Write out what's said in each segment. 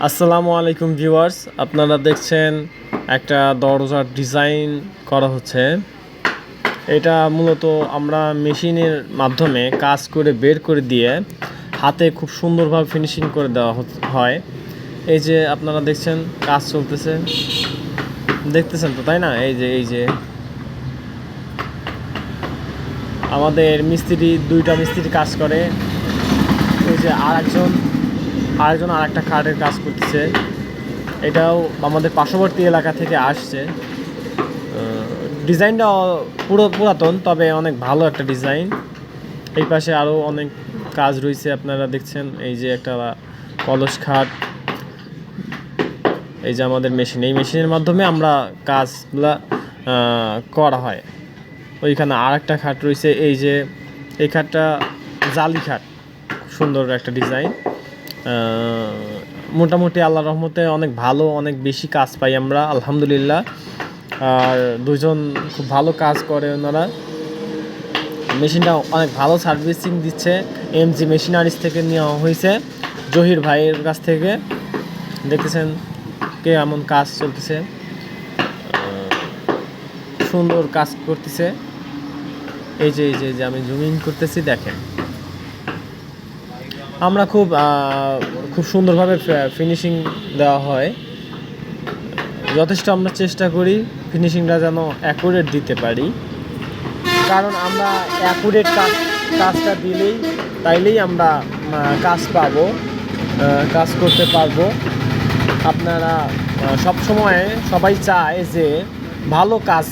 আসসালামু আলাইকুম ভিউয়ার্স, আপনারা দেখছেন একটা দরজার ডিজাইন করা হচ্ছে। এটা মূলত আমরা মেশিনের মাধ্যমে কাজ করে বের করে দিয়ে হাতে খুব সুন্দরভাবে ফিনিশিং করে দেওয়া হয়। এই যে আপনারা দেখছেন কাজ চলতেছে, দেখতেছেন তো তাই না? এই যে আমাদের মিস্ত্রি, দুইটা মিস্ত্রি কাজ করে। এই যে আরেকজন আরেকটা খাটের কাজ করতেছে। এটাও আমাদের পার্শ্ববর্তী এলাকা থেকে আসছে। ডিজাইনটা পুরাতন, তবে অনেক ভালো একটা ডিজাইন। এই পাশে আরও অনেক কাজ রয়েছে, আপনারা দেখছেন। এই যে একটা কলস খাট, এই যে আমাদের মেশিন, এই মেশিনের মাধ্যমে আমরা কাজগুলা করা হয়। ওইখানে আরেকটা খাট রয়েছে। এই যে এই খাটটা জালি খাট, সুন্দর একটা ডিজাইন। মোটামুটি আল্লাহর রহমতে অনেক ভালো, অনেক বেশি কাজ পাই আমরা, আলহামদুলিল্লাহ। আর দুজন খুব ভালো কাজ করে ওনারা। মেশিনটা অনেক ভালো সার্ভিসিং দিচ্ছে। এমজি মেশিনারিজ থেকে নেওয়া হয়েছে, জহির ভাইয়ের কাছ থেকে। দেখতেছেন কে এমন কাজ চলতেছে, সুন্দর কাজ করতেছে। এই যে আমি জুমিং করতেছি, দেখেন। আমরা খুব সুন্দরভাবে ফিনিশিং দেওয়া হয়। যথেষ্ট আমরা চেষ্টা করি ফিনিশিংটা যেন অ্যাকুরেট দিতে পারি, কারণ আমরা অ্যাকুরেট কাজটা তাইলেই আমরা কাজ পাবো, কাজ করতে পারবো। আপনারা সবসময় সবাই চায় যে ভালো কাজ,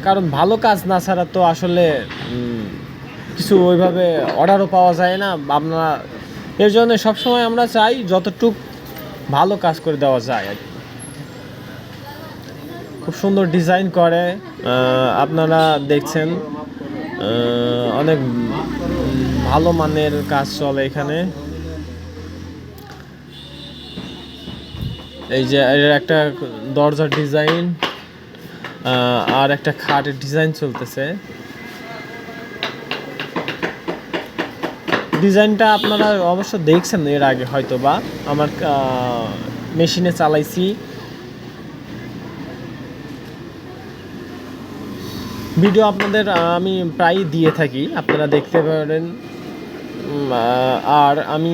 কারণ ভালো কাজ না ছাড়া তো আসলে কিছু ওইভাবে অর্ডারও পাওয়া যায় না। আপনারা এর জন্য সবসময় আমরা চাই যতটুক ভালো কাজ করে দেওয়া যায় আর কি। খুব সুন্দর ডিজাইন করে, আপনারা দেখছেন। অনেক ভালো মানের কাজ চলে এখানে। এই যে এর একটা দরজার ডিজাইন আর একটা খাটের ডিজাইন চলতেছে। ডিজাইনটা আপনারা অবশ্য দেখছেন এর আগে, হয়তো বা আমার মেশিনে চালাইছি। ভিডিও আপনাদের আমি প্রায়ই দিয়ে থাকি, আপনারা দেখতে পারেন। আর আমি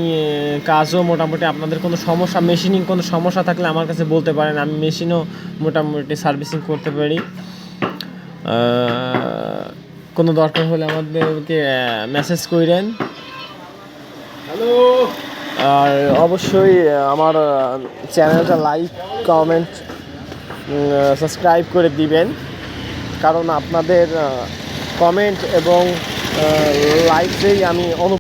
কাজও মোটামুটি, আপনাদের কোনো সমস্যা, মেশিনিং কোনো সমস্যা থাকলে আমার কাছে বলতে পারেন। আমি মেশিনও মোটামুটি সার্ভিসিং করতে পারি। কোনো দরকার হলে আমাদেরকে মেসেজ করেন। হ্যালো। আর অবশ্যই আমার চ্যানেলটা লাইক, কমেন্ট, সাবস্ক্রাইব করে দিবেন, কারণ আপনাদের কমেন্ট এবং লাইকেই আমি